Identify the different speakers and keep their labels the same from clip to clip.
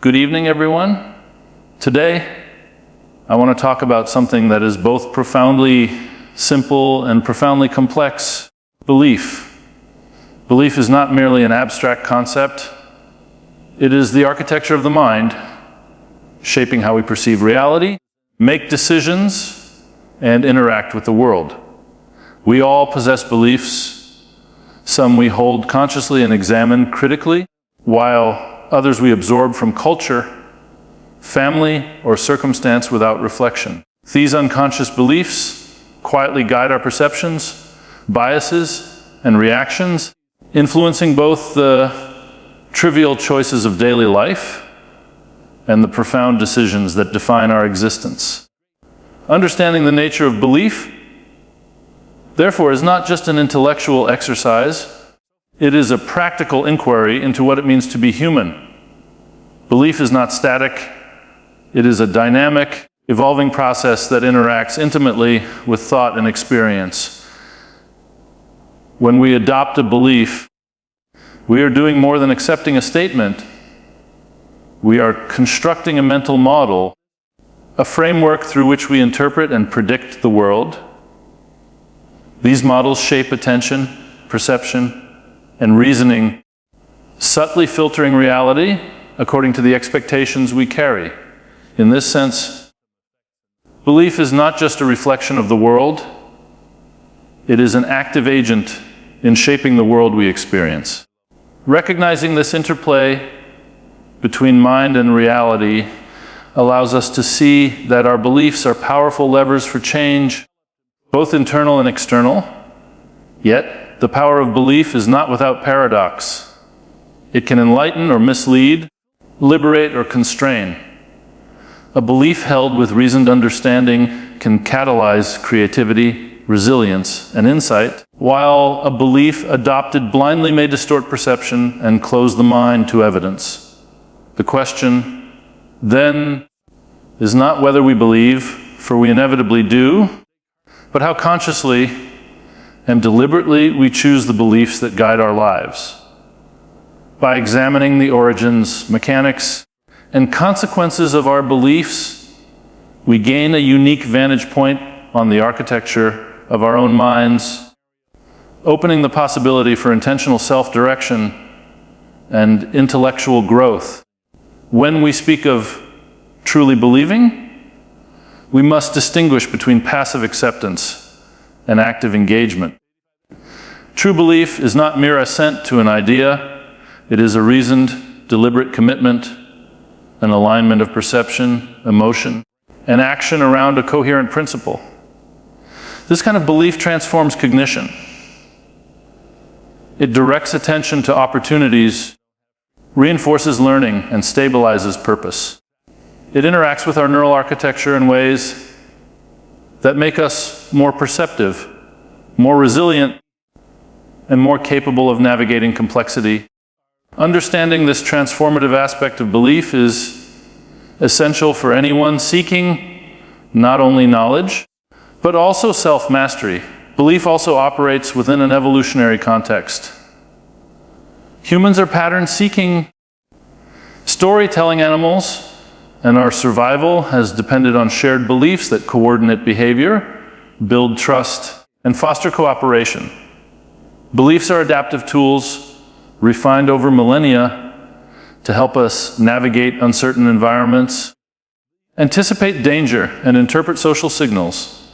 Speaker 1: Good evening, everyone. Today, I want to talk about something that is both profoundly simple and profoundly complex: belief. Belief is not merely an abstract concept. It is the architecture of the mind, shaping how we perceive reality, make decisions, and interact with the world. We all possess beliefs. Some we hold consciously and examine critically, while others we absorb from culture, family, or circumstance without reflection. These unconscious beliefs quietly guide our perceptions, biases, and reactions, influencing both the trivial choices of daily life and the profound decisions that define our existence. Understanding the nature of belief, therefore, is not just an intellectual exercise. It is a practical inquiry into what it means to be human. Belief is not static. It is a dynamic, evolving process that interacts intimately with thought and experience. When we adopt a belief, we are doing more than accepting a statement. We are constructing a mental model, a framework through which we interpret and predict the world. These models shape attention, perception, and reasoning, subtly filtering reality according to the expectations we carry. In this sense, belief is not just a reflection of the world. It is an active agent in shaping the world we experience. Recognizing this interplay between mind and reality allows us to see that our beliefs are powerful levers for change, both internal and external. Yet, the power of belief is not without paradox. It can enlighten or mislead, liberate or constrain. A belief held with reasoned understanding can catalyze creativity, resilience, and insight, while a belief adopted blindly may distort perception and close the mind to evidence. The question, then, is not whether we believe, for we inevitably do, but how consciously and deliberately we choose the beliefs that guide our lives. By examining the origins, mechanics, and consequences of our beliefs, we gain a unique vantage point on the architecture of our own minds, opening the possibility for intentional self-direction and intellectual growth. When we speak of truly believing, we must distinguish between passive acceptance and active engagement. True belief is not mere assent to an idea. It is a reasoned, deliberate commitment, an alignment of perception, emotion, and action around a coherent principle. This kind of belief transforms cognition. It directs attention to opportunities, reinforces learning, and stabilizes purpose. It interacts with our neural architecture in ways that make us more perceptive, more resilient, and more capable of navigating complexity. Understanding this transformative aspect of belief is essential for anyone seeking not only knowledge, but also self-mastery. Belief also operates within an evolutionary context. Humans are pattern-seeking, storytelling animals, and our survival has depended on shared beliefs that coordinate behavior, build trust, and foster cooperation. Beliefs are adaptive tools refined over millennia to help us navigate uncertain environments, anticipate danger, and interpret social signals.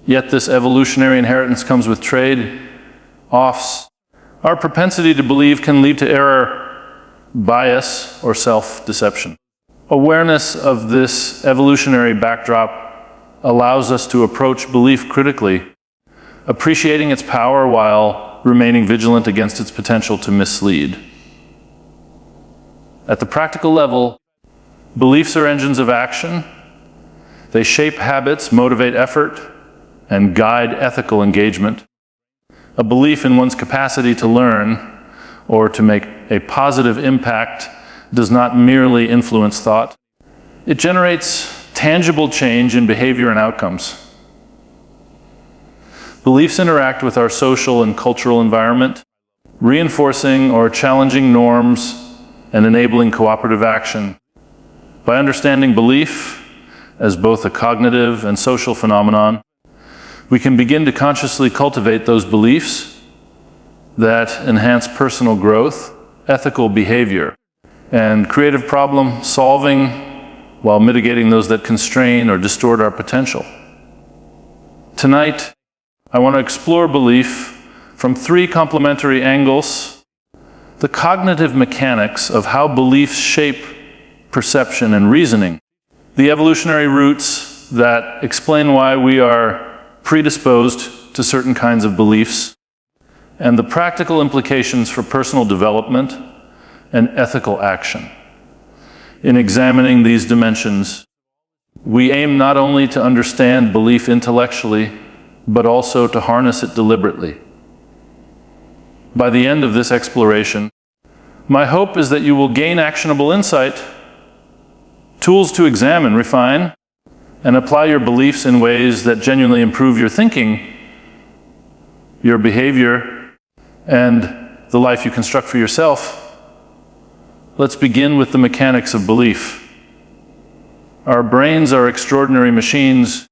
Speaker 1: Yet this evolutionary inheritance comes with trade-offs. Our propensity to believe can lead to error, bias, or self-deception. Awareness of this evolutionary backdrop allows us to approach belief critically, appreciating its power while remaining vigilant against its potential to mislead. At the practical level, beliefs are engines of action. They shape habits, motivate effort, and guide ethical engagement. A belief in one's capacity to learn or to make a positive impact does not merely influence thought. It generates tangible change in behavior and outcomes. Beliefs interact with our social and cultural environment, reinforcing or challenging norms and enabling cooperative action. By understanding belief as both a cognitive and social phenomenon, we can begin to consciously cultivate those beliefs that enhance personal growth, ethical behavior, and creative problem solving while mitigating those that constrain or distort our potential. Tonight, I want to explore belief from three complementary angles: the cognitive mechanics of how beliefs shape perception and reasoning, the evolutionary roots that explain why we are predisposed to certain kinds of beliefs, and the practical implications for personal development and ethical action. In examining these dimensions, we aim not only to understand belief intellectually, but also to harness it deliberately. By the end of this exploration, my hope is that you will gain actionable insight, tools to examine, refine, and apply your beliefs in ways that genuinely improve your thinking, your behavior, and the life you construct for yourself. Let's begin with the mechanics of belief. Our brains are extraordinary machines,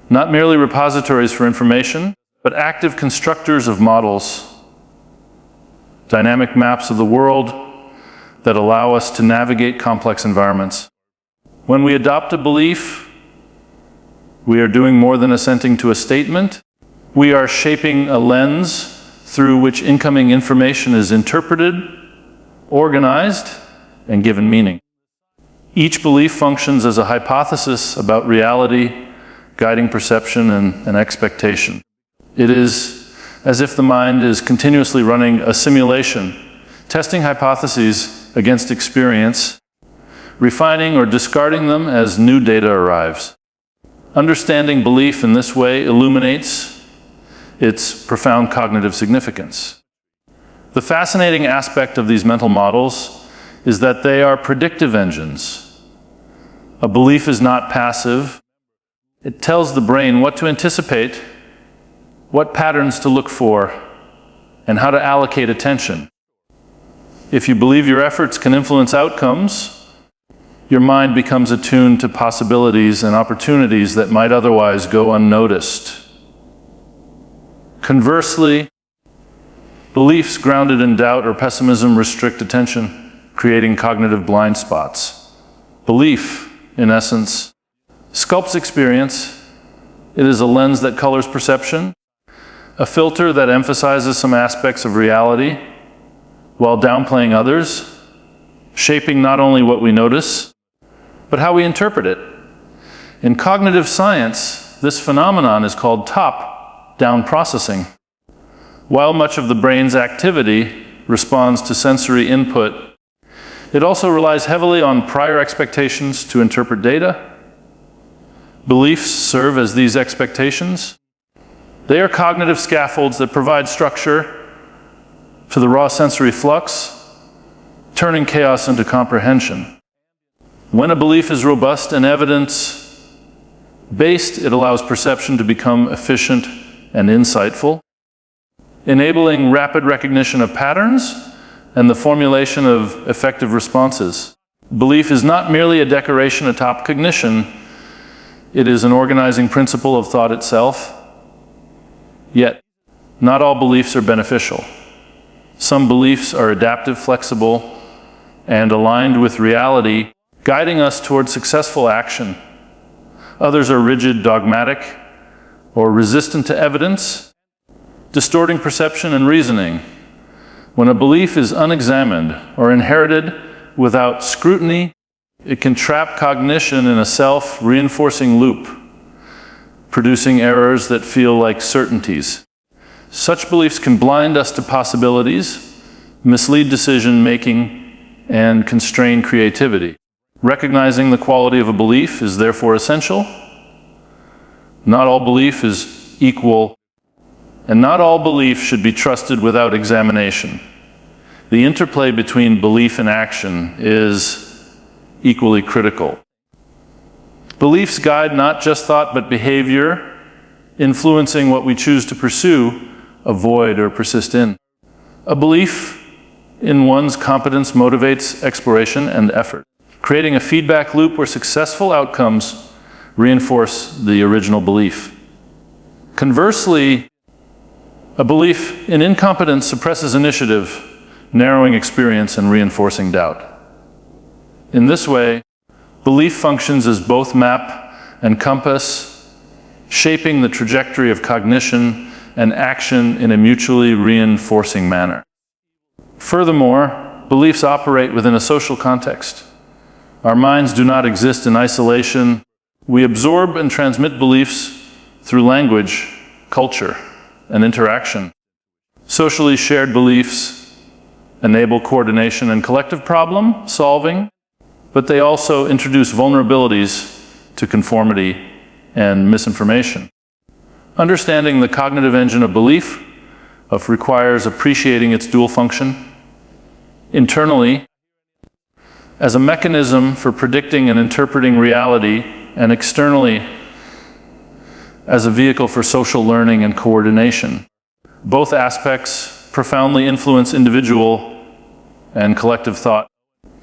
Speaker 1: not merely repositories for information, but active constructors of models, dynamic maps of the world that allow us to navigate complex environments. When we adopt a belief, we are doing more than assenting to a statement. We are shaping a lens through which incoming information is interpreted, organized, and given meaning. Each belief functions as a hypothesis about reality, guiding perception and expectation. It is as if the mind is continuously running a simulation, testing hypotheses against experience, refining or discarding them as new data arrives. Understanding belief in this way illuminates its profound cognitive significance. The fascinating aspect of these mental models is that they are predictive engines. A belief is not passive. It tells the brain what to anticipate, what patterns to look for, and how to allocate attention. If you believe your efforts can influence outcomes, your mind becomes attuned to possibilities and opportunities that might otherwise go unnoticed. Conversely, beliefs grounded in doubt or pessimism restrict attention, creating cognitive blind spots. Belief, in essence, sculpts experience. It is a lens that colors perception, a filter that emphasizes some aspects of reality while downplaying others, shaping not only what we notice, but how we interpret it. In cognitive science, this phenomenon is called top-down processing. While much of the brain's activity responds to sensory input, it also relies heavily on prior expectations to interpret data. Beliefs serve as these expectations. They are cognitive scaffolds that provide structure to the raw sensory flux, turning chaos into comprehension. When a belief is robust and evidence-based, it allows perception to become efficient and insightful, enabling rapid recognition of patterns and the formulation of effective responses. Belief is not merely a decoration atop cognition, it is an organizing principle of thought itself. Yet, not all beliefs are beneficial. Some beliefs are adaptive, flexible, and aligned with reality, guiding us toward successful action. Others are rigid, dogmatic, or resistant to evidence, distorting perception and reasoning. When a belief is unexamined or inherited without scrutiny, it can trap cognition in a self-reinforcing loop, producing errors that feel like certainties. Such beliefs can blind us to possibilities, mislead decision-making, and constrain creativity. Recognizing the quality of a belief is therefore essential. Not all belief is equal, and not all belief should be trusted without examination. The interplay between belief and action is equally critical. Beliefs guide not just thought but behavior, influencing what we choose to pursue, avoid, or persist in. A belief in one's competence motivates exploration and effort, creating a feedback loop where successful outcomes reinforce the original belief. Conversely, a belief in incompetence suppresses initiative, narrowing experience and reinforcing doubt. In this way, belief functions as both map and compass, shaping the trajectory of cognition and action in a mutually reinforcing manner. Furthermore, beliefs operate within a social context. Our minds do not exist in isolation. We absorb and transmit beliefs through language, culture, and interaction. Socially shared beliefs enable coordination and collective problem solving, but they also introduce vulnerabilities to conformity and misinformation. Understanding the cognitive engine of belief requires appreciating its dual function. Internally, as a mechanism for predicting and interpreting reality, and externally, as a vehicle for social learning and coordination. Both aspects profoundly influence individual and collective thought.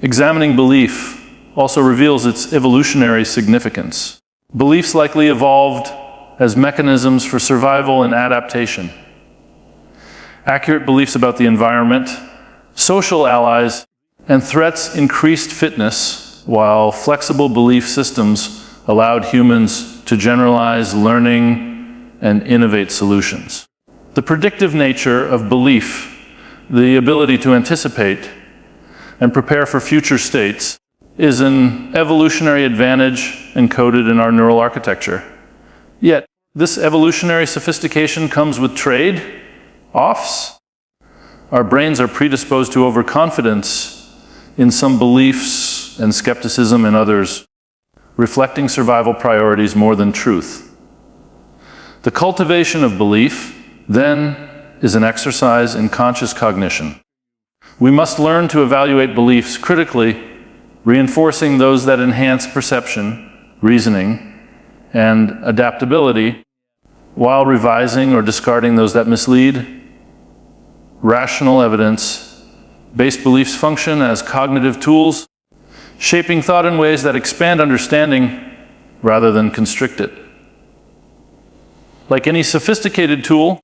Speaker 1: Examining belief also reveals its evolutionary significance. Beliefs likely evolved as mechanisms for survival and adaptation. Accurate beliefs about the environment, social allies, and threats increased fitness, while flexible belief systems allowed humans to generalize learning and innovate solutions. The predictive nature of belief, the ability to anticipate and prepare for future states, is an evolutionary advantage encoded in our neural architecture. Yet, this evolutionary sophistication comes with trade-offs. Our brains are predisposed to overconfidence in some beliefs and skepticism in others, reflecting survival priorities more than truth. The cultivation of belief, then, is an exercise in conscious cognition. We must learn to evaluate beliefs critically, reinforcing those that enhance perception, reasoning, and adaptability, while revising or discarding those that mislead. Rational evidence-based beliefs function as cognitive tools, shaping thought in ways that expand understanding rather than constrict it. Like any sophisticated tool,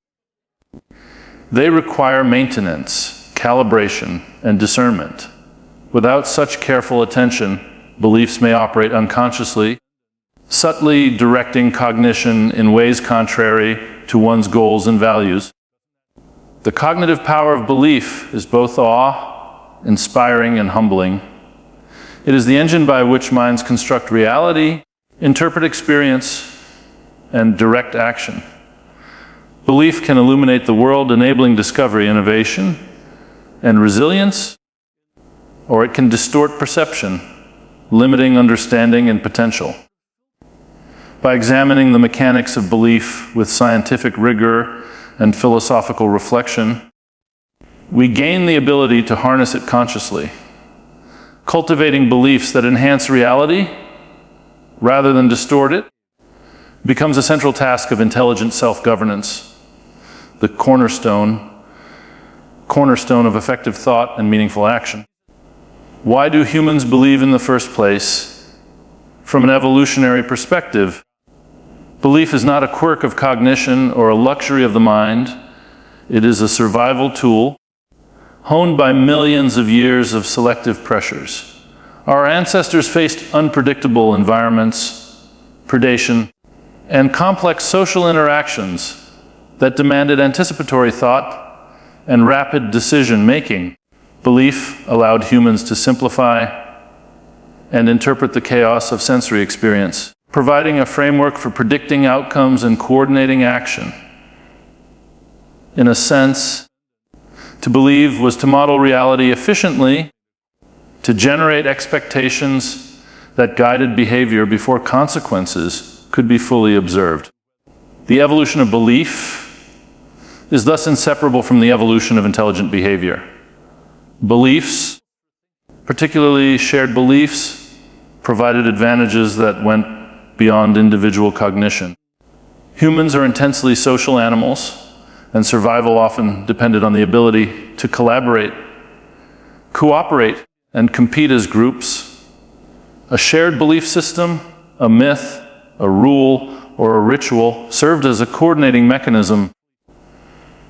Speaker 1: they require maintenance, calibration, and discernment. Without such careful attention, beliefs may operate unconsciously, subtly directing cognition in ways contrary to one's goals and values. The cognitive power of belief is both awe-inspiring and humbling. It is the engine by which minds construct reality, interpret experience, and direct action. Belief can illuminate the world, enabling discovery, innovation, and resilience, or it can distort perception, limiting understanding and potential. By examining the mechanics of belief with scientific rigor and philosophical reflection, we gain the ability to harness it consciously. Cultivating beliefs that enhance reality rather than distort it becomes a central task of intelligent self-governance, the cornerstone of effective thought and meaningful action. Why do humans believe in the first place? From an evolutionary perspective, belief is not a quirk of cognition or a luxury of the mind. It is a survival tool honed by millions of years of selective pressures. Our ancestors faced unpredictable environments, predation, and complex social interactions that demanded anticipatory thought and rapid decision-making. Belief allowed humans to simplify and interpret the chaos of sensory experience, providing a framework for predicting outcomes and coordinating action. In a sense, to believe was to model reality efficiently, to generate expectations that guided behavior before consequences could be fully observed. The evolution of belief is thus inseparable from the evolution of intelligent behavior. Beliefs, particularly shared beliefs, provided advantages that went beyond individual cognition. Humans are intensely social animals, and survival often depended on the ability to collaborate, cooperate, and compete as groups. A shared belief system, a myth, a rule, or a ritual served as a coordinating mechanism,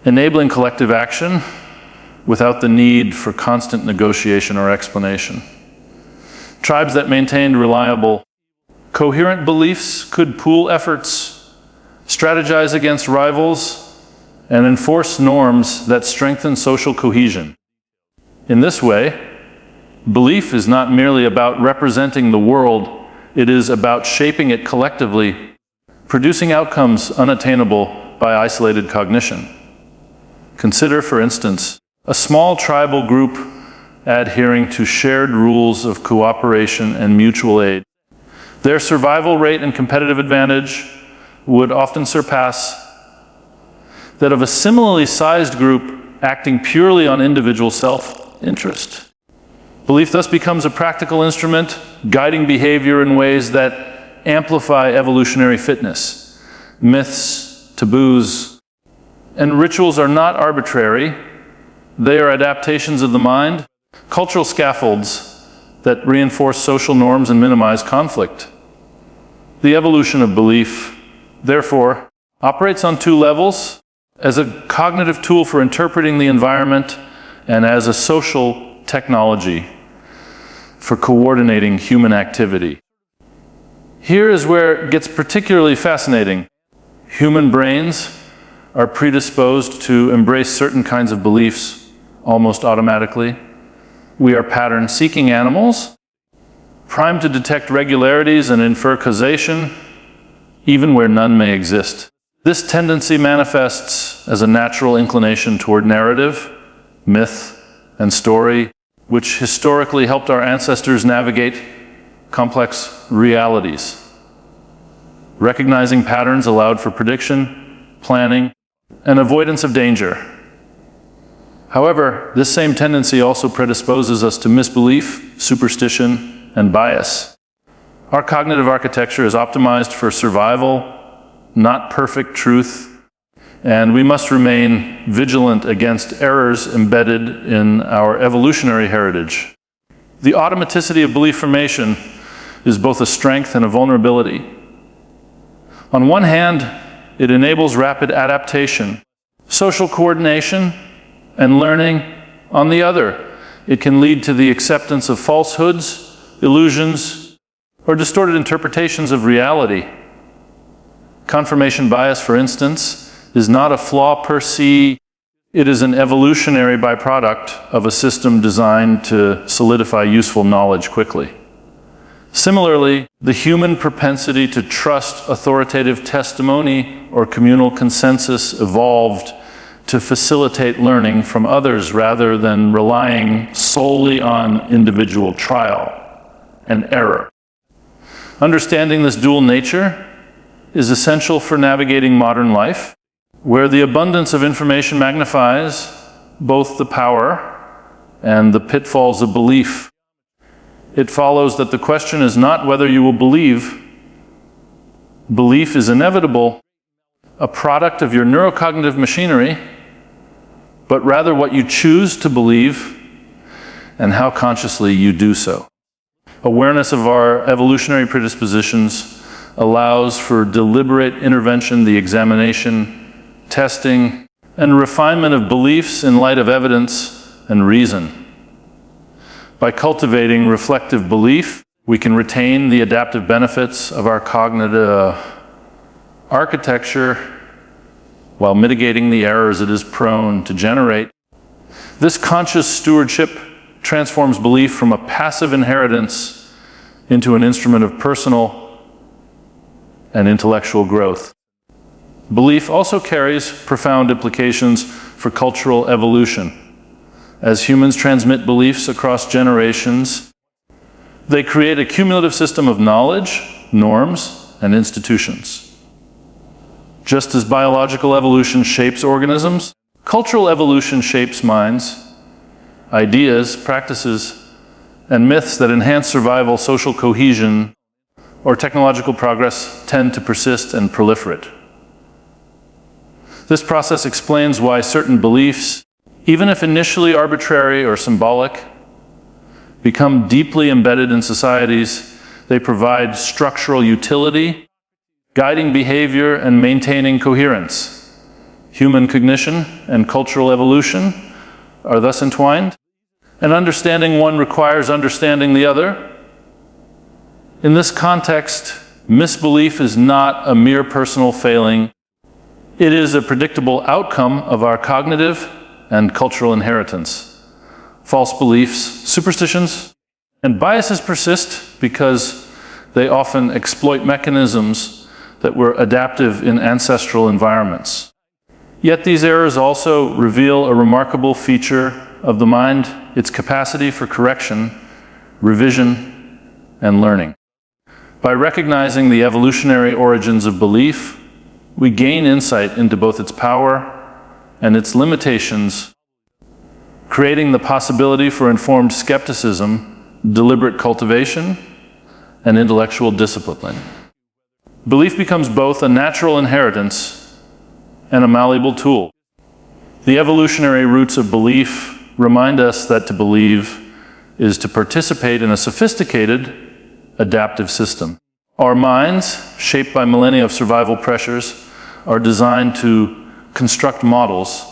Speaker 1: enabling collective action without the need for constant negotiation or explanation. Tribes that maintained reliable, coherent beliefs could pool efforts, strategize against rivals, and enforce norms that strengthen social cohesion. In this way, belief is not merely about representing the world, it is about shaping it collectively, producing outcomes unattainable by isolated cognition. Consider, for instance, a small tribal group adhering to shared rules of cooperation and mutual aid. Their survival rate and competitive advantage would often surpass that of a similarly sized group acting purely on individual self-interest. Belief thus becomes a practical instrument, guiding behavior in ways that amplify evolutionary fitness. Myths, taboos, and rituals are not arbitrary. They are adaptations of the mind, cultural scaffolds that reinforce social norms and minimize conflict. The evolution of belief, therefore, operates on two levels: as a cognitive tool for interpreting the environment and as a social technology for coordinating human activity. Here is where it gets particularly fascinating. Human brains are predisposed to embrace certain kinds of beliefs almost automatically. We are pattern-seeking animals, primed to detect regularities and infer causation, even where none may exist. This tendency manifests as a natural inclination toward narrative, myth, and story, which historically helped our ancestors navigate complex realities. Recognizing patterns allowed for prediction, planning, and avoidance of danger. However, this same tendency also predisposes us to misbelief, superstition, and bias. Our cognitive architecture is optimized for survival, not perfect truth, and we must remain vigilant against errors embedded in our evolutionary heritage. The automaticity of belief formation is both a strength and a vulnerability. On one hand, it enables rapid adaptation, social coordination, and learning. On the other, it can lead to the acceptance of falsehoods, illusions, or distorted interpretations of reality. Confirmation bias, for instance, is not a flaw per se. It is an evolutionary byproduct of a system designed to solidify useful knowledge quickly. Similarly, the human propensity to trust authoritative testimony or communal consensus evolved to facilitate learning from others rather than relying solely on individual trial and error. Understanding this dual nature is essential for navigating modern life, where the abundance of information magnifies both the power and the pitfalls of belief. It follows that the question is not whether you will believe. Belief is inevitable, a product of your neurocognitive machinery, but rather what you choose to believe and how consciously you do so. Awareness of our evolutionary predispositions allows for deliberate intervention, the examination, testing, and refinement of beliefs in light of evidence and reason. By cultivating reflective belief, we can retain the adaptive benefits of our cognitive architecture while mitigating the errors it is prone to generate. This conscious stewardship transforms belief from a passive inheritance into an instrument of personal and intellectual growth. Belief also carries profound implications for cultural evolution. As humans transmit beliefs across generations, they create a cumulative system of knowledge, norms, and institutions. Just as biological evolution shapes organisms, cultural evolution shapes minds. Ideas, practices, and myths that enhance survival, social cohesion, or technological progress tend to persist and proliferate. This process explains why certain beliefs, even if initially arbitrary or symbolic, become deeply embedded in societies They provide structural utility, guiding behavior and maintaining coherence. Human cognition and cultural evolution are thus entwined, and understanding one requires understanding the other. In this context, misbelief is not a mere personal failing. It is a predictable outcome of our cognitive and cultural inheritance. False beliefs, superstitions, and biases persist because they often exploit mechanisms that were adaptive in ancestral environments. Yet these errors also reveal a remarkable feature of the mind, its capacity for correction, revision, and learning. By recognizing the evolutionary origins of belief, we gain insight into both its power and its limitations, creating the possibility for informed skepticism, deliberate cultivation, and intellectual discipline. Belief becomes both a natural inheritance and a malleable tool. The evolutionary roots of belief remind us that to believe is to participate in a sophisticated, adaptive system. Our minds, shaped by millennia of survival pressures, are designed to construct models,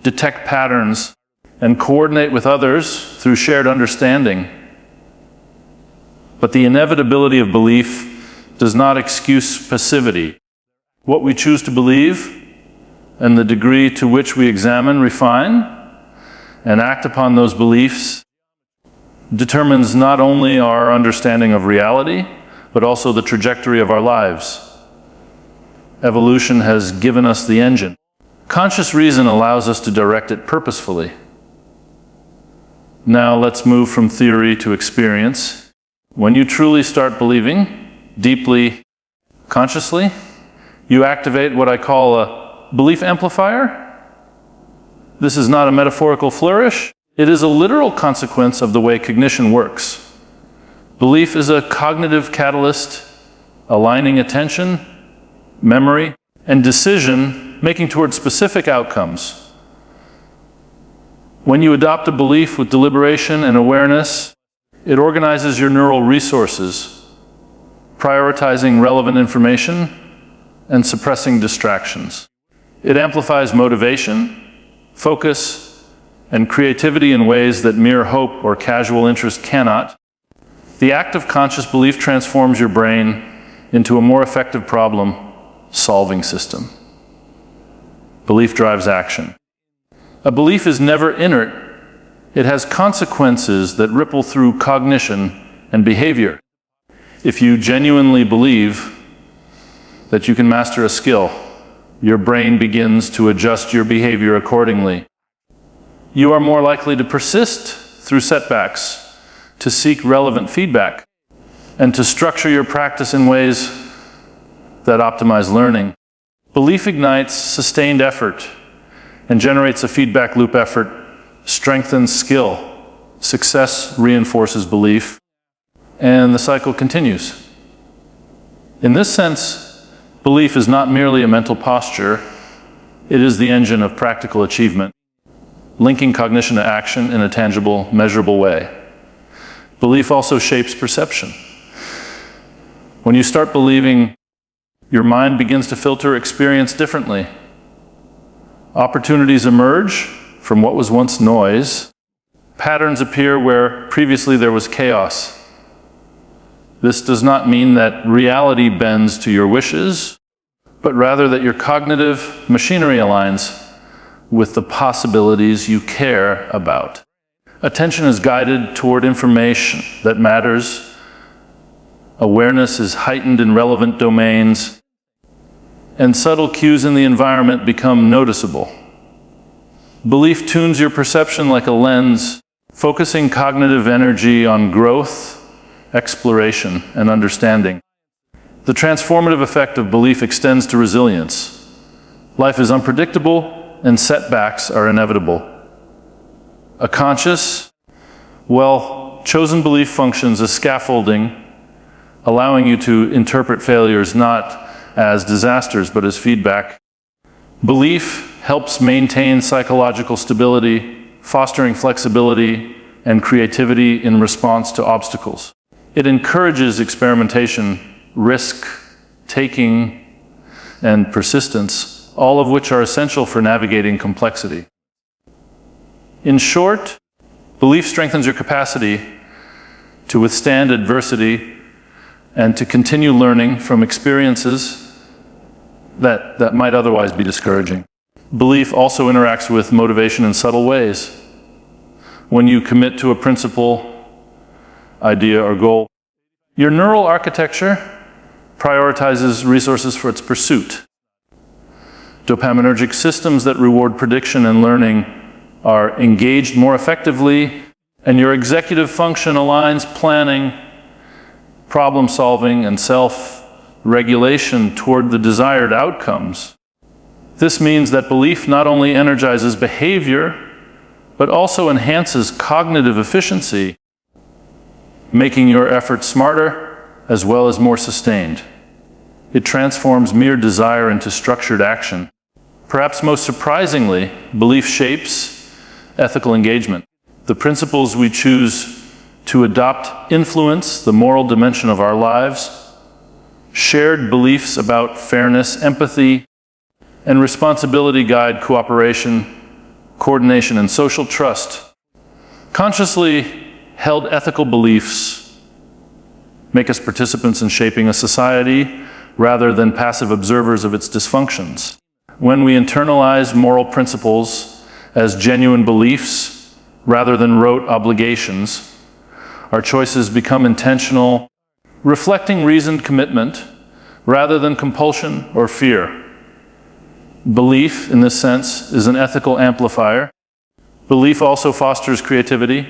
Speaker 1: detect patterns, and coordinate with others through shared understanding. But the inevitability of belief does not excuse passivity. What we choose to believe and the degree to which we examine, refine, and act upon those beliefs determines not only our understanding of reality, but also the trajectory of our lives. Evolution has given us the engine. Conscious reason allows us to direct it purposefully. Now let's move from theory to experience. When you truly start believing, deeply, consciously, you activate what I call a belief amplifier. This is not a metaphorical flourish. It is a literal consequence of the way cognition works. Belief is a cognitive catalyst, aligning attention, memory, and decision making towards specific outcomes. When you adopt a belief with deliberation and awareness, it organizes your neural resources, prioritizing relevant information and suppressing distractions. It amplifies motivation, focus, and creativity in ways that mere hope or casual interest cannot. The act of conscious belief transforms your brain into a more effective problem-solving system. Belief drives action. A belief is never inert. It has consequences that ripple through cognition and behavior. If you genuinely believe that you can master a skill, your brain begins to adjust your behavior accordingly. You are more likely to persist through setbacks, to seek relevant feedback, and to structure your practice in ways that optimize learning. Belief ignites sustained effort and generates a feedback loop. Effort strengthens skill. Success reinforces belief, and the cycle continues. In this sense, belief is not merely a mental posture, it is the engine of practical achievement, linking cognition to action in a tangible, measurable way. Belief also shapes perception. When you start believing, your mind begins to filter experience differently. Opportunities emerge from what was once noise. Patterns appear where previously there was chaos. This does not mean that reality bends to your wishes, but rather that your cognitive machinery aligns with the possibilities you care about. Attention is guided toward information that matters. Awareness is heightened in relevant domains, and subtle cues in the environment become noticeable. Belief tunes your perception like a lens, focusing cognitive energy on growth, exploration, and understanding. The transformative effect of belief extends to resilience. Life is unpredictable, and setbacks are inevitable. A conscious, chosen belief functions as scaffolding, allowing you to interpret failures not as disasters, but as feedback. Belief helps maintain psychological stability, fostering flexibility and creativity in response to obstacles. It encourages experimentation, risk-taking, and persistence, all of which are essential for navigating complexity. In short, belief strengthens your capacity to withstand adversity and to continue learning from experiences that might otherwise be discouraging. Belief also interacts with motivation in subtle ways. When you commit to a principle, idea, or goal, your neural architecture prioritizes resources for its pursuit. Dopaminergic systems that reward prediction and learning are engaged more effectively, and your executive function aligns planning, problem solving, and self-regulation toward the desired outcomes. This means that belief not only energizes behavior, but also enhances cognitive efficiency, making your efforts smarter as well as more sustained. It transforms mere desire into structured action. Perhaps most surprisingly, belief shapes ethical engagement. The principles we choose to adopt influence the moral dimension of our lives. Shared beliefs about fairness, empathy, and responsibility guide cooperation, coordination, and social trust. Consciously held ethical beliefs make us participants in shaping a society rather than passive observers of its dysfunctions. When we internalize moral principles as genuine beliefs rather than rote obligations, our choices become intentional, reflecting reasoned commitment rather than compulsion or fear. Belief, in this sense, is an ethical amplifier. Belief also fosters creativity.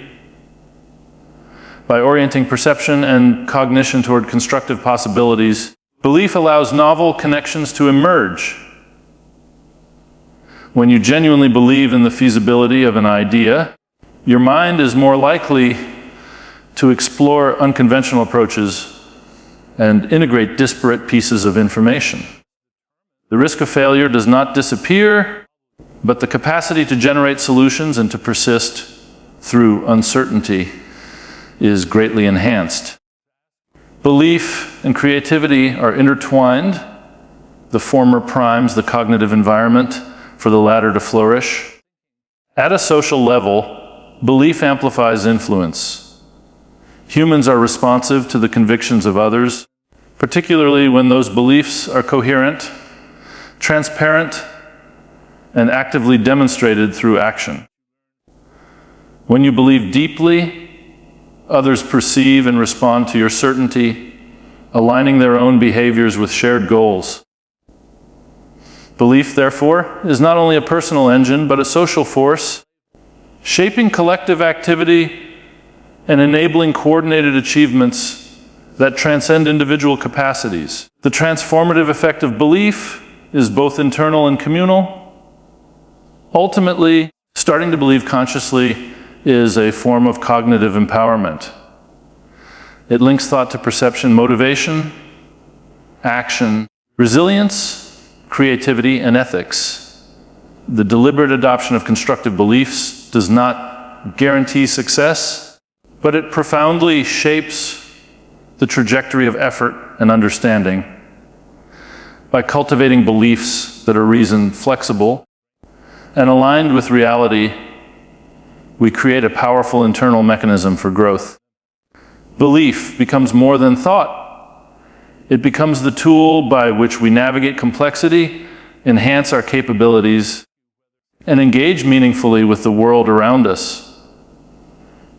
Speaker 1: By orienting perception and cognition toward constructive possibilities, belief allows novel connections to emerge. When you genuinely believe in the feasibility of an idea, your mind is more likely to explore unconventional approaches and integrate disparate pieces of information. The risk of failure does not disappear, but the capacity to generate solutions and to persist through uncertainty is greatly enhanced. Belief and creativity are intertwined. The former primes the cognitive environment for the latter to flourish. At a social level, belief amplifies influence. Humans are responsive to the convictions of others, particularly when those beliefs are coherent, transparent, and actively demonstrated through action. When you believe deeply, others perceive and respond to your certainty, aligning their own behaviors with shared goals. Belief, therefore, is not only a personal engine, but a social force, shaping collective activity and enabling coordinated achievements that transcend individual capacities. The transformative effect of belief is both internal and communal. Ultimately, starting to believe consciously is a form of cognitive empowerment. It links thought to perception, motivation, action, resilience, creativity, and ethics. The deliberate adoption of constructive beliefs does not guarantee success, but it profoundly shapes the trajectory of effort and understanding. By cultivating beliefs that are reasoned, flexible, and aligned with reality, we create a powerful internal mechanism for growth. Belief becomes more than thought. It becomes the tool by which we navigate complexity, enhance our capabilities, and engage meaningfully with the world around us.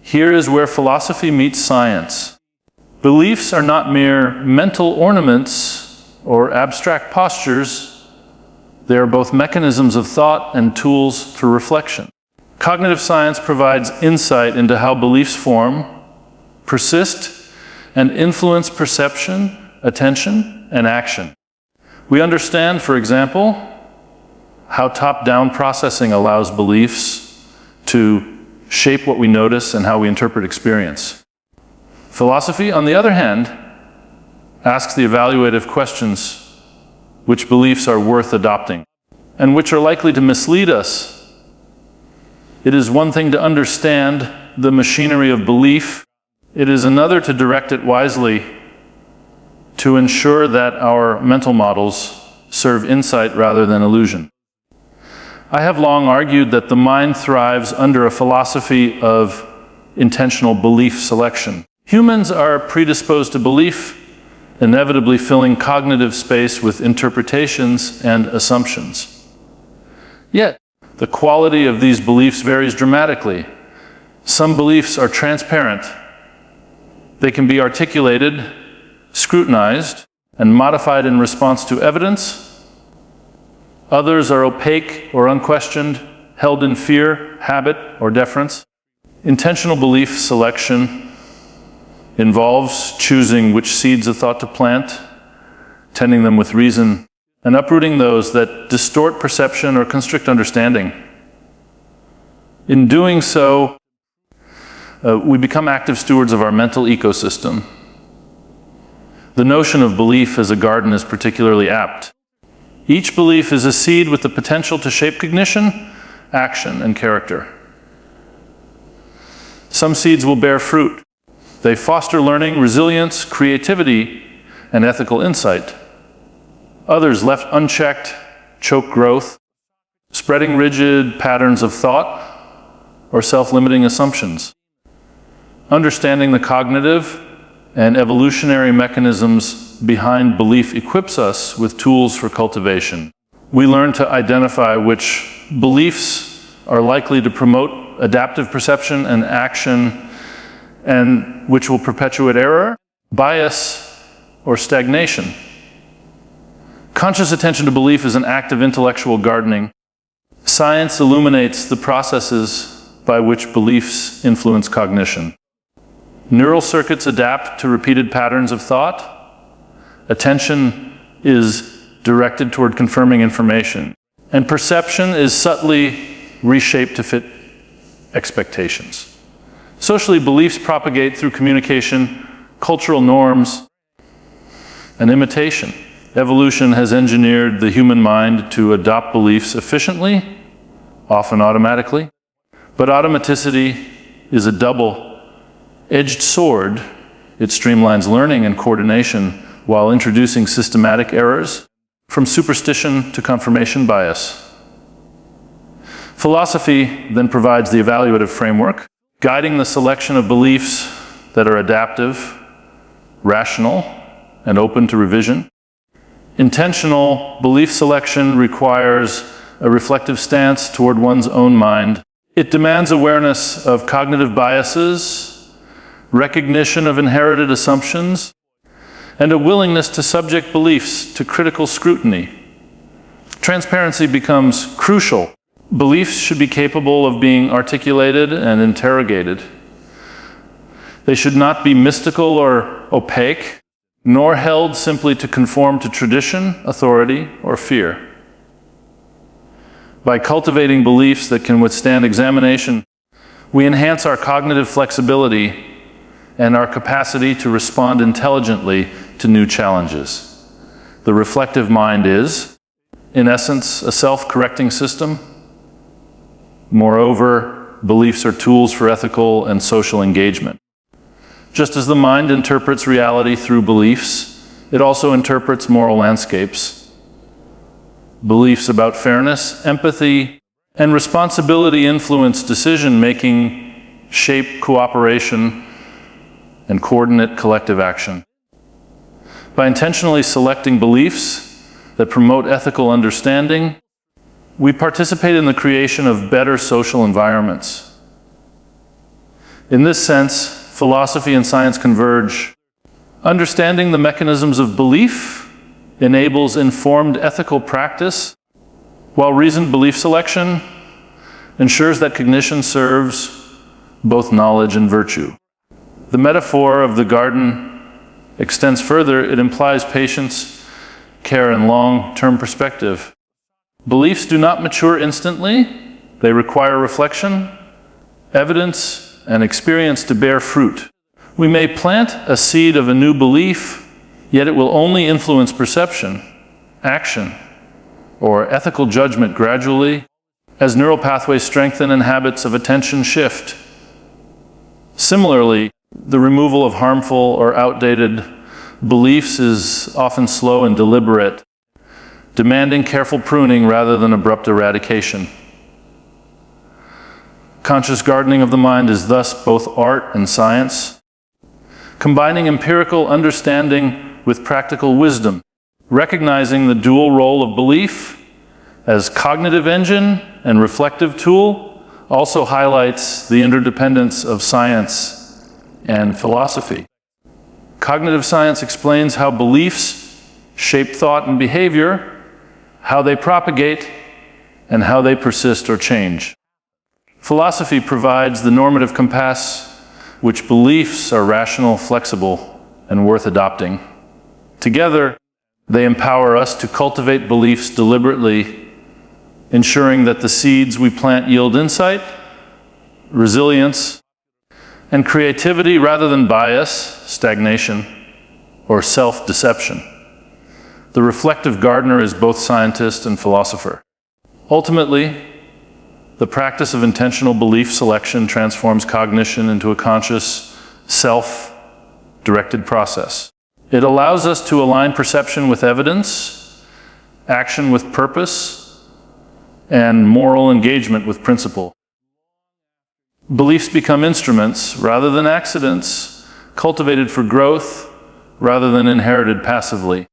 Speaker 1: Here is where philosophy meets science. Beliefs are not mere mental ornaments or abstract postures. They are both mechanisms of thought and tools for reflection. Cognitive science provides insight into how beliefs form, persist, and influence perception, attention, and action. We understand, for example, how top-down processing allows beliefs to shape what we notice and how we interpret experience. Philosophy, on the other hand, asks the evaluative questions: which beliefs are worth adopting, and which are likely to mislead us? It is one thing to understand the machinery of belief. It is another to direct it wisely to ensure that our mental models serve insight rather than illusion. I have long argued that the mind thrives under a philosophy of intentional belief selection. Humans are predisposed to belief, inevitably filling cognitive space with interpretations and assumptions. Yet, the quality of these beliefs varies dramatically. Some beliefs are transparent. They can be articulated, scrutinized, and modified in response to evidence. Others are opaque or unquestioned, held in fear, habit, or deference. Intentional belief selection involves choosing which seeds of thought to plant, tending them with reason, and uprooting those that distort perception or constrict understanding. In doing so, we become active stewards of our mental ecosystem. The notion of belief as a garden is particularly apt. Each belief is a seed with the potential to shape cognition, action, and character. Some seeds will bear fruit. They foster learning, resilience, creativity, and ethical insight. Others, left unchecked, choke growth, spreading rigid patterns of thought or self-limiting assumptions. Understanding the cognitive and evolutionary mechanisms behind belief equips us with tools for cultivation. We learn to identify which beliefs are likely to promote adaptive perception and action, and which will perpetuate error, bias, or stagnation. Conscious attention to belief is an act of intellectual gardening. Science illuminates the processes by which beliefs influence cognition. Neural circuits adapt to repeated patterns of thought. Attention is directed toward confirming information. And perception is subtly reshaped to fit expectations. Socially, beliefs propagate through communication, cultural norms, and imitation. Evolution has engineered the human mind to adopt beliefs efficiently, often automatically. But automaticity is a double-edged sword. It streamlines learning and coordination while introducing systematic errors, from superstition to confirmation bias. Philosophy then provides the evaluative framework, guiding the selection of beliefs that are adaptive, rational, and open to revision. Intentional belief selection requires a reflective stance toward one's own mind. It demands awareness of cognitive biases, recognition of inherited assumptions, and a willingness to subject beliefs to critical scrutiny. Transparency becomes crucial. Beliefs should be capable of being articulated and interrogated. They should not be mystical or opaque, nor held simply to conform to tradition, authority, or fear. By cultivating beliefs that can withstand examination, we enhance our cognitive flexibility and our capacity to respond intelligently to new challenges. The reflective mind is, in essence, a self-correcting system. Moreover, beliefs are tools for ethical and social engagement. Just as the mind interprets reality through beliefs, it also interprets moral landscapes. Beliefs about fairness, empathy, and responsibility influence decision-making, shape cooperation, and coordinate collective action. By intentionally selecting beliefs that promote ethical understanding, we participate in the creation of better social environments. In this sense, philosophy and science converge. Understanding the mechanisms of belief enables informed ethical practice, while reasoned belief selection ensures that cognition serves both knowledge and virtue. The metaphor of the garden extends further. It implies patience, care, and long-term perspective. Beliefs do not mature instantly. They require reflection, evidence, and experience to bear fruit. We may plant a seed of a new belief, yet it will only influence perception, action, or ethical judgment gradually as neural pathways strengthen and habits of attention shift. Similarly, The removal of harmful or outdated beliefs is often slow and deliberate, demanding careful pruning rather than abrupt eradication. Conscious gardening of the mind is thus both art and science, combining empirical understanding with practical wisdom, recognizing the dual role of belief as cognitive engine and reflective tool also highlights the interdependence of science and philosophy. Cognitive science explains how beliefs shape thought and behavior, how they propagate, and how they persist or change. Philosophy provides the normative compass which beliefs are rational, flexible, and worth adopting. Together, they empower us to cultivate beliefs deliberately, ensuring that the seeds we plant yield insight, resilience, and creativity rather than bias, stagnation, or self-deception. The reflective gardener is both scientist and philosopher. Ultimately, the practice of intentional belief selection transforms cognition into a conscious, self-directed process. It allows us to align perception with evidence, action with purpose, and moral engagement with principle. Beliefs become instruments rather than accidents, cultivated for growth rather than inherited passively.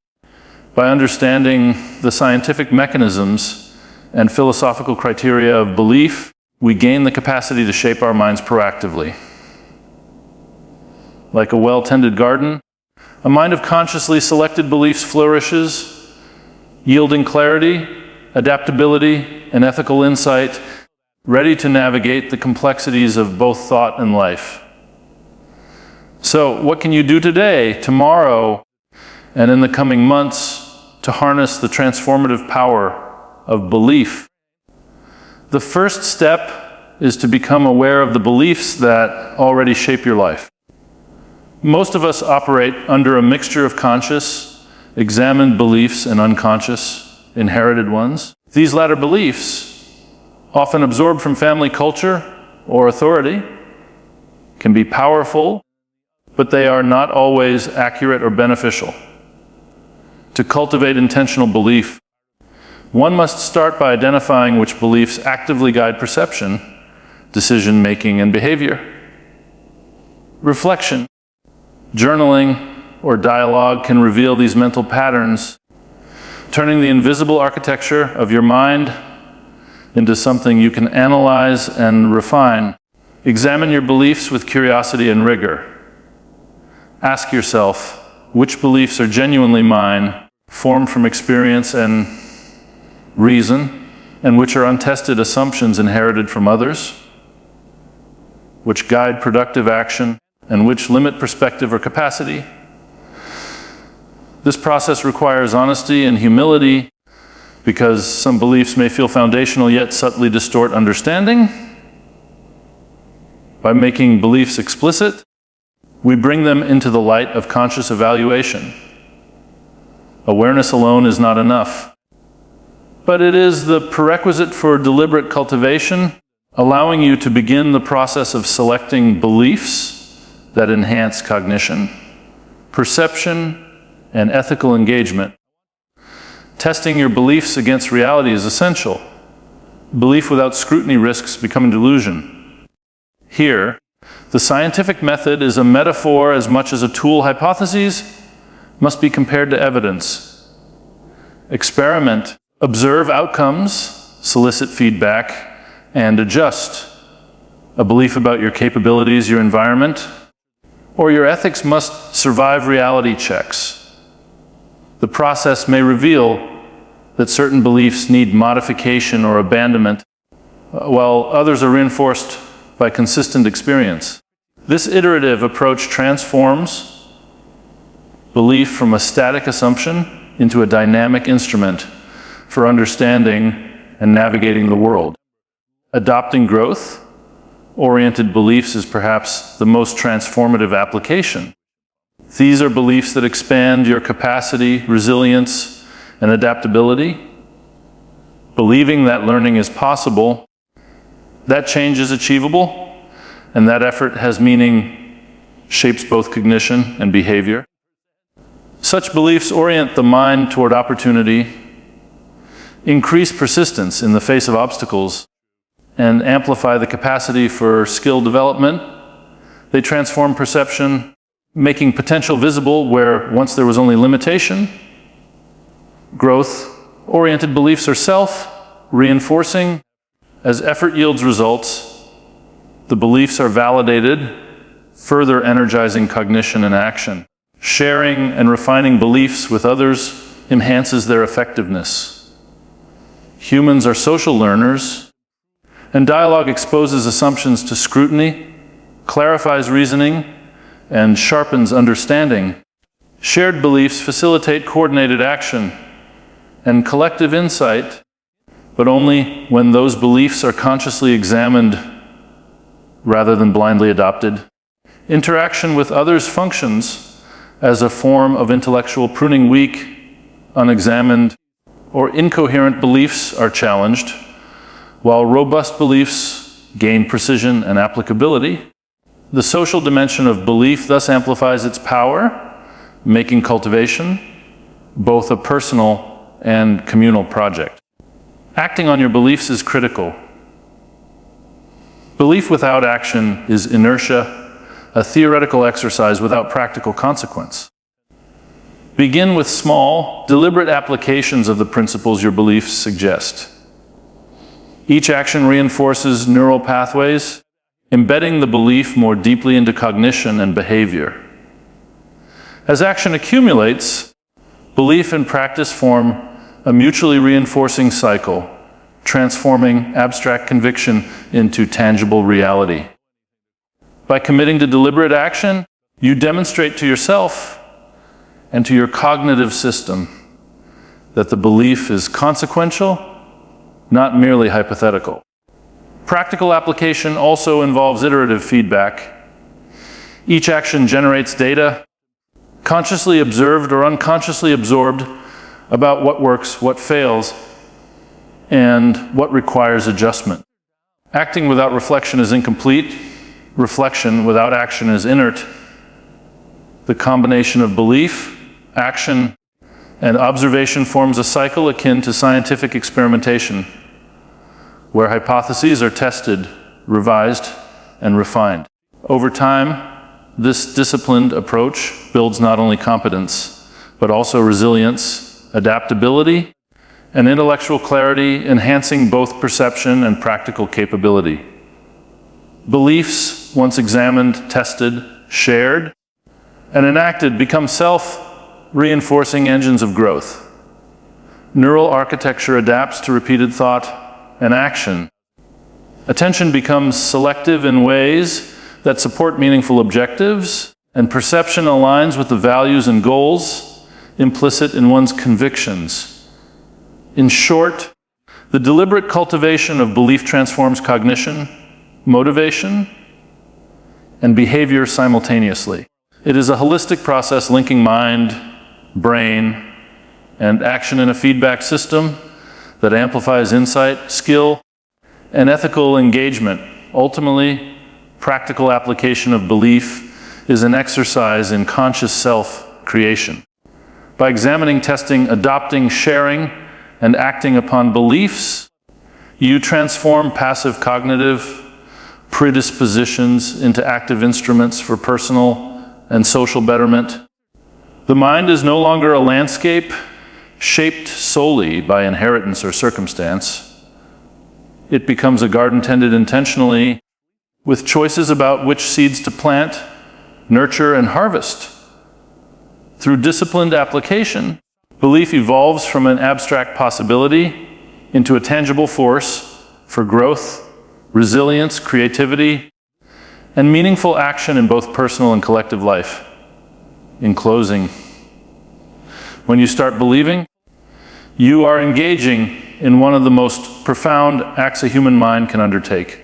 Speaker 1: By understanding the scientific mechanisms and philosophical criteria of belief, we gain the capacity to shape our minds proactively. Like a well-tended garden, a mind of consciously selected beliefs flourishes, yielding clarity, adaptability, and ethical insight, ready to navigate the complexities of both thought and life. So, what can you do today, tomorrow, and in the coming months to harness the transformative power of belief? The first step is to become aware of the beliefs that already shape your life. Most of us operate under a mixture of conscious, examined beliefs and unconscious, inherited ones. These latter beliefs, often absorbed from family culture or authority, can be powerful, but they are not always accurate or beneficial. To cultivate intentional belief, one must start by identifying which beliefs actively guide perception, decision-making, and behavior. Reflection, journaling, or dialogue can reveal these mental patterns, turning the invisible architecture of your mind into something you can analyze and refine. Examine your beliefs with curiosity and rigor. Ask yourself, which beliefs are genuinely mine, formed from experience and reason, and which are untested assumptions inherited from others, which guide productive action, and which limit perspective or capacity. This process requires honesty and humility, because some beliefs may feel foundational yet subtly distort understanding. By making beliefs explicit, we bring them into the light of conscious evaluation. Awareness alone is not enough, but it is the prerequisite for deliberate cultivation, allowing you to begin the process of selecting beliefs that enhance cognition, perception, and ethical engagement. Testing your beliefs against reality is essential. Belief without scrutiny risks becoming delusion. Here, the scientific method is a metaphor as much as a tool. Hypotheses must be compared to evidence. Experiment, observe outcomes, solicit feedback, and adjust. A belief about your capabilities, your environment, or your ethics must survive reality checks. The process may reveal that certain beliefs need modification or abandonment, while others are reinforced by consistent experience. This iterative approach transforms belief from a static assumption into a dynamic instrument for understanding and navigating the world. Adopting growth-oriented beliefs is perhaps the most transformative application. These are beliefs that expand your capacity, resilience, and adaptability. Believing that learning is possible, that change is achievable, and that effort has meaning shapes both cognition and behavior. Such beliefs orient the mind toward opportunity, increase persistence in the face of obstacles, and amplify the capacity for skill development. They transform perception, making potential visible where once there was only limitation. Growth-oriented beliefs are self-reinforcing. As effort yields results, the beliefs are validated, further energizing cognition and action. Sharing and refining beliefs with others enhances their effectiveness. Humans are social learners, and dialogue exposes assumptions to scrutiny, clarifies reasoning, and sharpens understanding. Shared beliefs facilitate coordinated action and collective insight, but only when those beliefs are consciously examined rather than blindly adopted. Interaction with others functions as a form of intellectual pruning. Weak, unexamined, or incoherent beliefs are challenged, while robust beliefs gain precision and applicability. The social dimension of belief thus amplifies its power, making cultivation both a personal and communal project. Acting on your beliefs is critical. Belief without action is inertia, a theoretical exercise without practical consequence. Begin with small, deliberate applications of the principles your beliefs suggest. Each action reinforces neural pathways, embedding the belief more deeply into cognition and behavior. As action accumulates, belief and practice form a mutually reinforcing cycle, transforming abstract conviction into tangible reality. By committing to deliberate action, you demonstrate to yourself and to your cognitive system that the belief is consequential, not merely hypothetical. Practical application also involves iterative feedback. Each action generates data, consciously observed or unconsciously absorbed, about what works, what fails, and what requires adjustment. Acting without reflection is incomplete. Reflection without action is inert. The combination of belief, action, and observation forms a cycle akin to scientific experimentation, where hypotheses are tested, revised, and refined. Over time, this disciplined approach builds not only competence, but also resilience, adaptability, and intellectual clarity, enhancing both perception and practical capability. Beliefs, once examined, tested, shared, and enacted, become self-reinforcing engines of growth. Neural architecture adapts to repeated thought and action. Attention becomes selective in ways that support meaningful objectives, and perception aligns with the values and goals implicit in one's convictions. In short, the deliberate cultivation of belief transforms cognition, motivation, and behavior simultaneously. It is a holistic process linking mind, brain, and action in a feedback system that amplifies insight, skill, and ethical engagement. Ultimately, practical application of belief is an exercise in conscious self-creation. By examining, testing, adopting, sharing, and acting upon beliefs, you transform passive cognitive predispositions into active instruments for personal and social betterment. The mind is no longer a landscape shaped solely by inheritance or circumstance. It becomes a garden tended intentionally, with choices about which seeds to plant, nurture, and harvest. Through disciplined application, belief evolves from an abstract possibility into a tangible force for growth, resilience, creativity, and meaningful action in both personal and collective life. In closing, when you start believing, you are engaging in one of the most profound acts a human mind can undertake.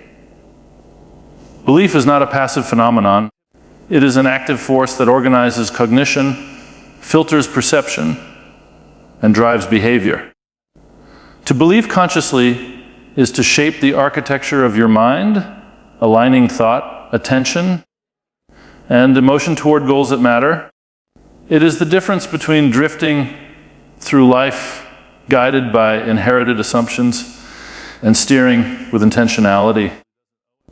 Speaker 1: Belief is not a passive phenomenon. It is an active force that organizes cognition, filters perception, and drives behavior. To believe consciously is to shape the architecture of your mind, aligning thought, attention, and emotion toward goals that matter. It is the difference between drifting through life guided by inherited assumptions and steering with intentionality.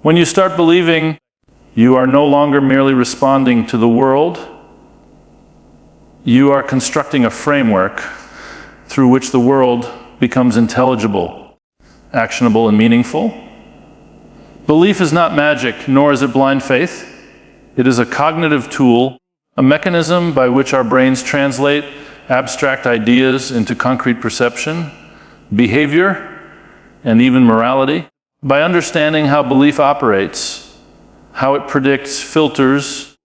Speaker 1: When you start believing you are no longer merely responding to the world, you are constructing a framework through which the world becomes intelligible, actionable, and meaningful. Belief is not magic, nor is it blind faith. It is a cognitive tool, a mechanism by which our brains translate abstract ideas into concrete perception, behavior, and even morality. By understanding how belief operates, how it predicts, filters,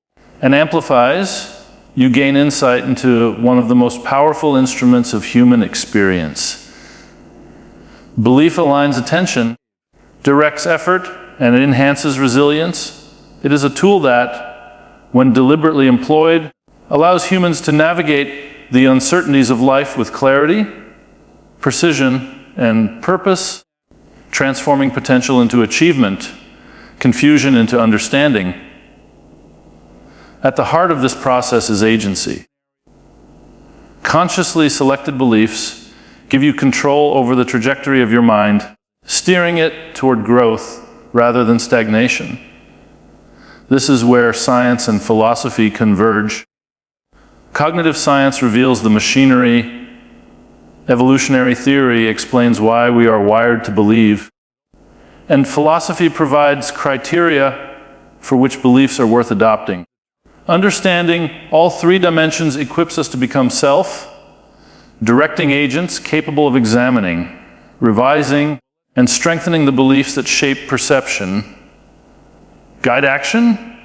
Speaker 1: and amplifies, you gain insight into one of the most powerful instruments of human experience. Belief aligns attention, directs effort, and it enhances resilience. It is a tool that, when deliberately employed, allows humans to navigate the uncertainties of life with clarity, precision, and purpose, transforming potential into achievement, confusion into understanding. At the heart of this process is agency. Consciously selected beliefs give you control over the trajectory of your mind, steering it toward growth rather than stagnation. This is where science and philosophy converge. Cognitive science reveals the machinery. Evolutionary theory explains why we are wired to believe. And philosophy provides criteria for which beliefs are worth adopting. Understanding all three dimensions equips us to become self-directing agents capable of examining, revising, and strengthening the beliefs that shape perception, guide action,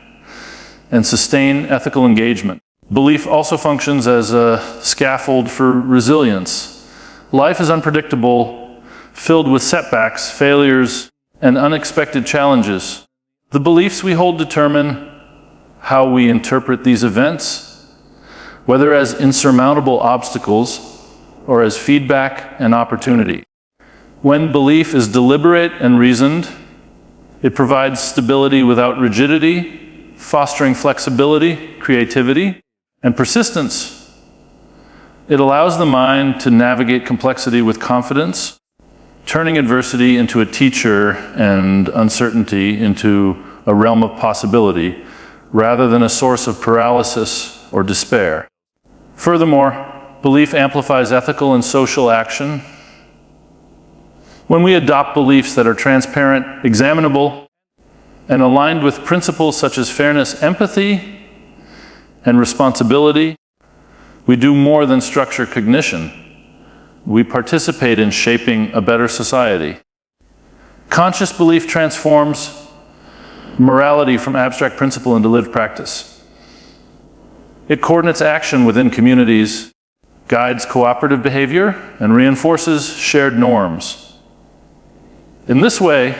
Speaker 1: and sustain ethical engagement. Belief also functions as a scaffold for resilience. Life is unpredictable, filled with setbacks, failures, and unexpected challenges. The beliefs we hold determine how we interpret these events, whether as insurmountable obstacles or as feedback and opportunity. When belief is deliberate and reasoned, it provides stability without rigidity, fostering flexibility, creativity, and persistence. It allows the mind to navigate complexity with confidence, turning adversity into a teacher and uncertainty into a realm of possibility, rather than a source of paralysis or despair. Furthermore, belief amplifies ethical and social action. When we adopt beliefs that are transparent, examinable, and aligned with principles such as fairness, empathy, and responsibility, we do more than structure cognition. We participate in shaping a better society. Conscious belief transforms morality from abstract principle into lived practice. It coordinates action within communities, guides cooperative behavior, and reinforces shared norms. In this way,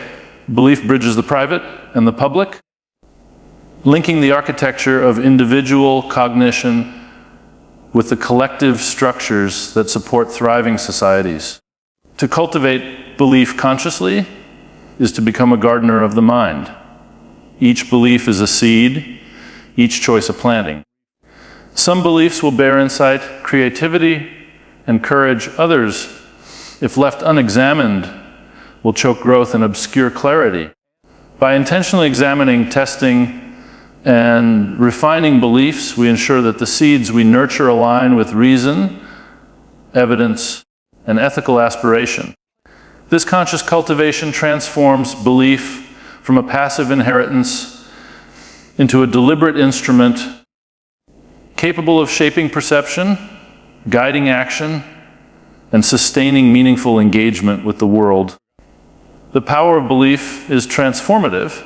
Speaker 1: belief bridges the private and the public, linking the architecture of individual cognition with the collective structures that support thriving societies. To cultivate belief consciously is to become a gardener of the mind. Each belief is a seed, each choice a planting. Some beliefs will bear insight, creativity, and courage. Others, if left unexamined, will choke growth and obscure clarity. By intentionally examining, testing, and refining beliefs, we ensure that the seeds we nurture align with reason, evidence, and ethical aspiration. This conscious cultivation transforms belief from a passive inheritance into a deliberate instrument capable of shaping perception, guiding action, and sustaining meaningful engagement with the world. The power of belief is transformative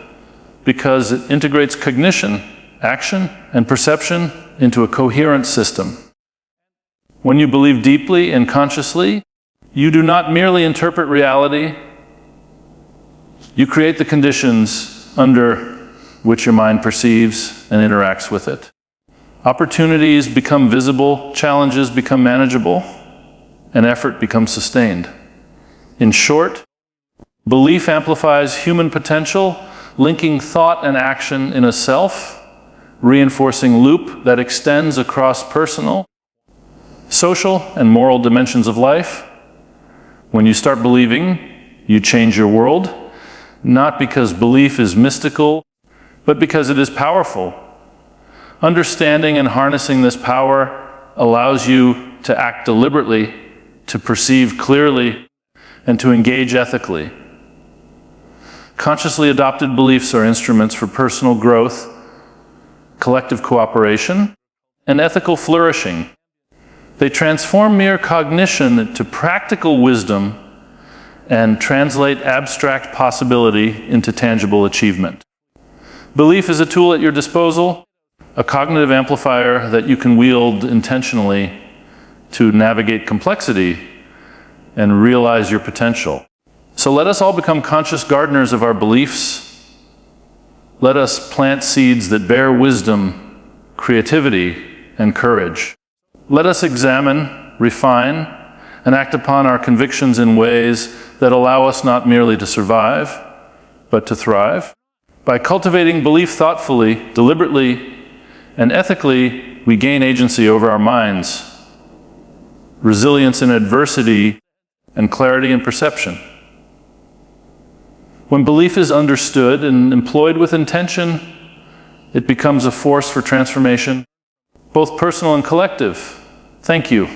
Speaker 1: because it integrates cognition, action, and perception into a coherent system. When you believe deeply and consciously, you do not merely interpret reality, you create the conditions under which your mind perceives and interacts with it. Opportunities become visible, challenges become manageable, and effort becomes sustained. In short, belief amplifies human potential, linking thought and action in a self, reinforcing loop that extends across personal, social, and moral dimensions of life. When you start believing, you change your world, not because belief is mystical, but because it is powerful. Understanding and harnessing this power allows you to act deliberately, to perceive clearly, and to engage ethically. Consciously adopted beliefs are instruments for personal growth, collective cooperation, and ethical flourishing. They transform mere cognition to practical wisdom and translate abstract possibility into tangible achievement. Belief is a tool at your disposal, a cognitive amplifier that you can wield intentionally to navigate complexity and realize your potential. So let us all become conscious gardeners of our beliefs. Let us plant seeds that bear wisdom, creativity, and courage. Let us examine, refine, and act upon our convictions in ways that allow us not merely to survive, but to thrive. By cultivating belief thoughtfully, deliberately, and ethically, we gain agency over our minds, resilience in adversity, and clarity in perception. When belief is understood and employed with intention, it becomes a force for transformation, both personal and collective. Thank you.